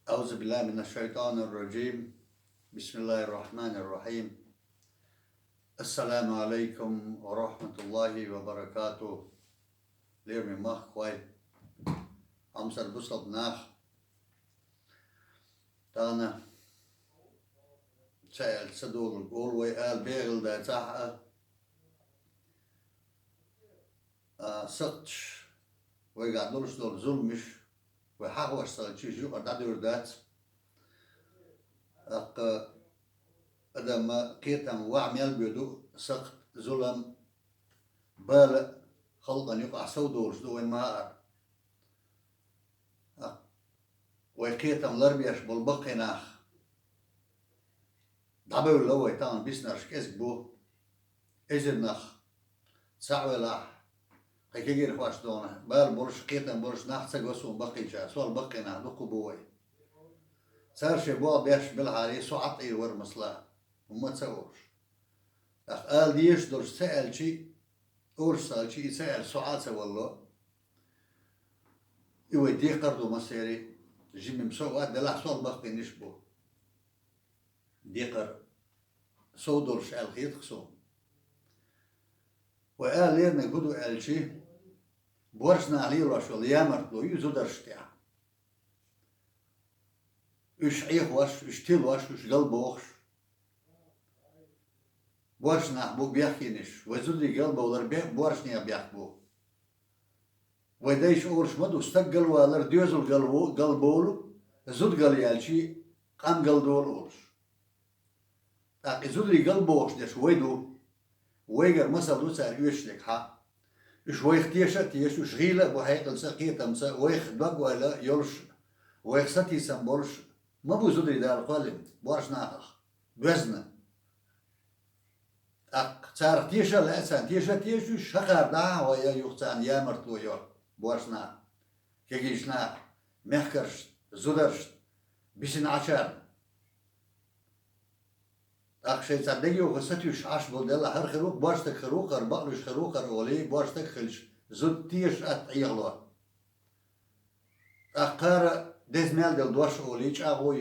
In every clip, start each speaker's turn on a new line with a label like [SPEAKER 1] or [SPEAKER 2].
[SPEAKER 1] أعوذ بالله من الشيطان الرجيم. بسم الله الرحمن الرحيم. السلام عليكم ورحمة الله وبركاته. ليرمي مخ خوي أمسر بصل ناخ تانا سأل سدول قول ويقال بيغل دا تحقق ستش ويقعدولش دول ظلمش وحاول استغلتشي جو قدادور دات ما كيتم وعمل بيدو سقط ظلم بال خلطا يقع سودولش دو وين ما وكيتم لربيش بالبقناخ دابو لو يتان بيسنرش كسبو إزرنخ سعولاح كيجي رفاش دونا بال برش كيتم برش نحسق وسون بقيشا سوال بقنا دقو بوي صار شبوع بيش بالعاري سوعط اي ور مصلاه وما تصورش قال ديش درش سأل شي اورش سأل شي سأل سوعات والله يودي قردو مسيري جيم مسوات دلع سوال بقي نشبو ديقر سو درش الخيط خصوم وقال ليرنا قدو قال شي بورشنا عليه رشول يامرتلو يزو درشتيا اش عيخ واش اش تيل واش اش قلب وخش بورشنا بو بيحكينش وزودي قلب ولر بورشنا بيحكبو ودايش اورش مدو استقل ولر ديوزل قلبولو زود قال يالشي قام قلدول اورش تاقي زودي قلب وخش ديش ويدو ويقر مسألو سار يوشلك حق إيش ويخ تيشة تيش وش غيلة بحيقل سقيت أمسا ويخ دق ولا يلش ويخ ستي سنبولش ما بوزودي دار قلم بورش ناخ بزنا صار تيشة لا سان تيشة تيش وش شقر دا ويا يختان يا مرتو يور بورش ناخ كيجيش ناخ محكرش زودرش بيسن عشر شيء صدقي وخستيوش عش بودلا هر خروق باشتك خروقر بقلش خروقر أولي باشتك خلش زود تيش أتعيغلو أقار دزمال دل دوش أوليش أغو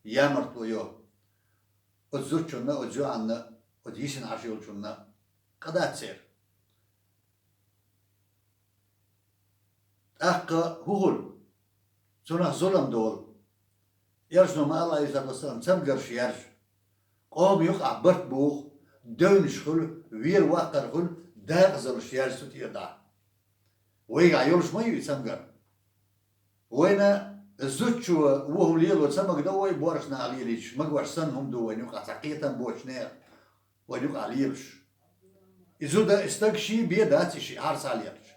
[SPEAKER 1] يا مرتو يو أتزود شنا أتزو عنا أتيسن عشيول شنا قدا تصير هول سنة ظلم دول يرشنو ما الله يسأل السلام تمقرش يرش قوم يقع برت بوخ دون شخل وير واقر خل داغزل شيار سوت يدع ويقع يولش ما يسمقر وينا الزوتشو وهم ليلو تسمق دوي بورشنا عليليش مقوش سنهم دوين يقع تقيتا بوشنير وين يقع ليلش إذا دا استق شي بيداتي شي عرس عليلش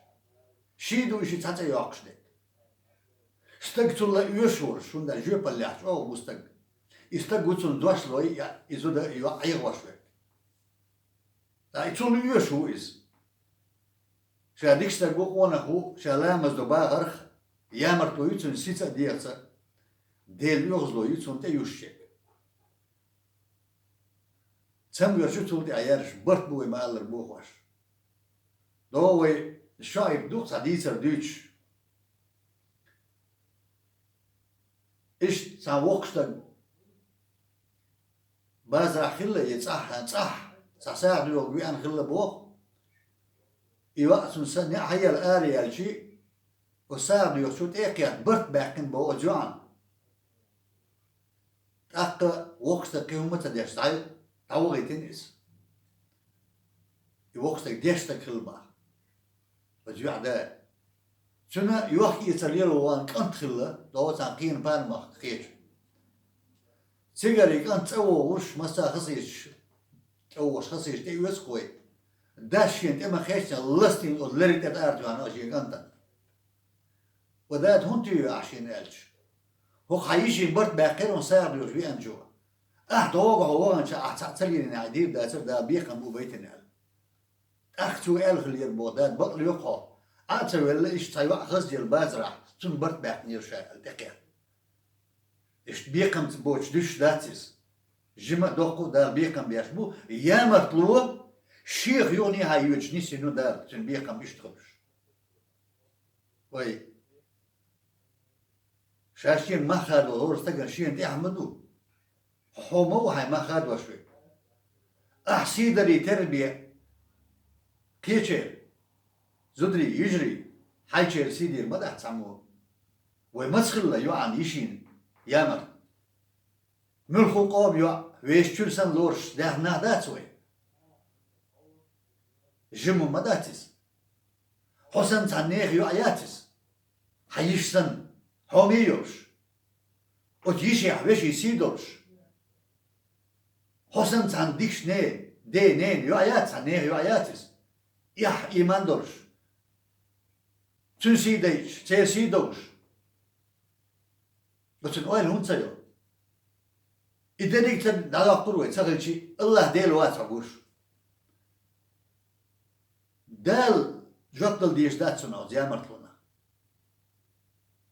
[SPEAKER 1] شي دو شي تاتا يوقش ديك استق تلا يوشور شون دا جيب الليحش أو مستق استقوتون دوش لوي إذا يغوش لك. تايتون يشو إز. شاديك استقوق ونخو شلامز دبا غرخ يامرتو يتون سيتا ديرتا ديل يغزلو يتون تيوشيك. تم يرشو تولي عيارش برت بوي مالر بوخوش. دووي الشايب دوخ صديتر دوش. إيش تاوقشتك بازرع خلة يتصح ساعد لو بيان خلة بوخ يوقت سنة هي الآلية الشيء وساعد يوشوت إيقيا برت باكن بو جوان أقا وقتك كيومة ديش تعيد تعوغي تنس وقتك ديشتك خلبا وجوع دا سنة يوحكي يتليلو وان كنت خلة دو تنقين بانمخ خيش سيجاري كان تسووش مسا خصيش تسووش خصيش تيوس خوي داشين تما خيشنا لستين ودلري تتارجو عن أشياء كانتا وذات هنتي عشين ألش هو خيشي برت باقيرون ساعد يوشبي أنجوا دوغا هو أنشا أحتاجين عديد داتر دا بيقم ببيتنا أختو ألخ يربودات بقل يقع أعتبر ولا إيش تايوا خصدي البازرع تون برت باقنير شاعر دقيق إيش بيقم تبوش دوش داتيس جمع دوقو دار بيقم بيشبو يا مرطلوه شيخ يوني هاي يوجني سنو دار تن بيقم بيشتغلش وي شاشين ما خاد وهو استقر شين دي أحمدو حومه وهاي ما خاد وشوي أحسي دري تربية كيشير زدري يجري حيشير سيدير ما ده تعمو ومسخل لا يوعن يشين يامر ملخو قوم يوع ويش تلسن لورش ده نادات وي جمو مداتس حسن تعنيخ يوعياتس حيشسن حوميوش وتيشي حبيش يسيدوش حسن تنديكش نه دي نين يوعيات تعنيخ يوعياتس يح إيمان دورش تنسيديش تيسيدوش بس نقول هون تيو إذا ديك نادا قروي تغلشي الله ديل واتعبوش دال جطل ديش دات سنو زي مرتلونا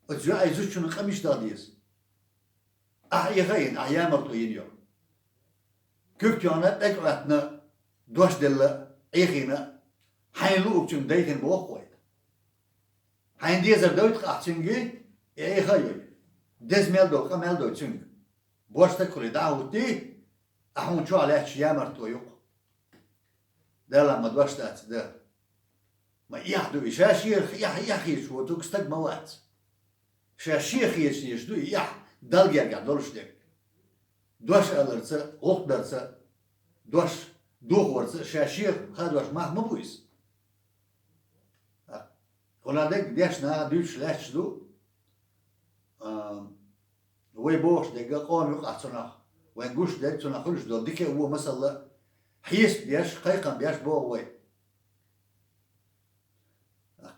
[SPEAKER 1] وتجو عايزوش شنو خميش داديس يغين أحيا مرتلين يوم كوكتيونا تقعتنا دوش دل عيخينا حين لوك تن ديتن بوقوي حين ديزر دوت قاعتنجي عيخايوي دز ميل دو تنج بوشتا كل دعوتي أحون شو عليه شيا مرتو يوق ده لما دوشتات ده ما يحدو شاشير يحيش وتوكستك موات شاشير يشدو يح دل يرجع دولش دك دوش ألرت غلط درت دوش دوغ ورت شاشير خدوش ما بويس هنا دك ديشنا دوش لاش دو وي بوش دك قوم يقع صناخ وين جوش دك صناخلش دو ديك هو مثلا حيس بياش قيقم بياش بو وي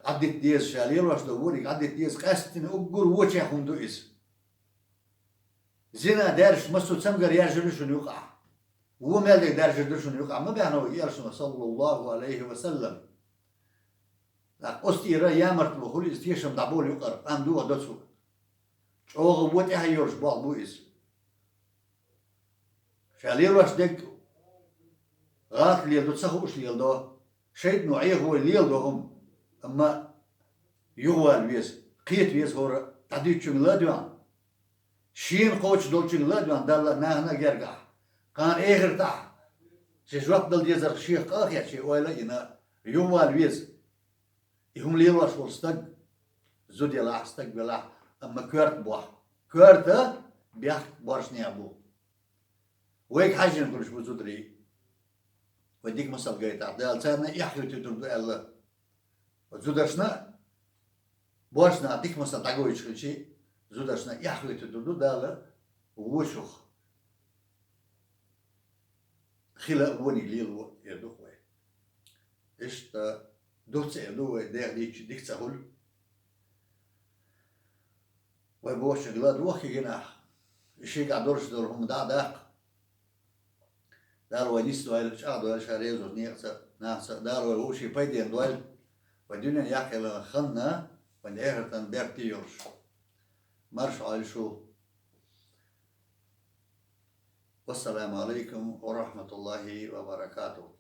[SPEAKER 1] عدت ديز شالير واش دوري عدت ديز قاستن أقول وجه هندو إس زنا دارش مسو تسمجر يرجع شنو يقع هو مالك دارش شنو يقع ما بيعنوا يرسم صلى الله عليه وسلم أستيرا يامرت بخولي استيشم دعبول يقر عندو ودتسو أوه وجه هيرش بعض إس شالير واش دك غات ليل دو تسخوش ليل دو شيء نوعيه هو ليل دوهم أما يوال ويز قيت ويز هو تعديت شو لا دوان شين قوش دول شو لا دوان دال نهنا جرجع كان إيغر تاع شيء وقت دل يزر شيء قاخ يا شيء ولا إنا يوال ويز يهم ليل واش ولستق زودي لا استق بلا أما كرت بوح كرت بيح بارشني أبو ويك حاجة نقولش بزودري وديك مسال جاي تعدال سنة يحيو تدرد الله زودرشنا بارشنا ديك مسال تعجويش كل شيء زودرشنا يحيو تدرد داله ووشخ خلا وني ليل يدوخ إيش تا دوت يدوه ده ديك تقول ويبوش جلاد وخي جناح الشيء قاعدورش دورهم داق دار ونيس دوال شادو شاريز ونيرسا ناسا دار وهو شي بايدين دوال ودينا ياكل خلنا ونهرتن بيرتيورش مرش عايشو والسلام عليكم ورحمة الله وبركاته.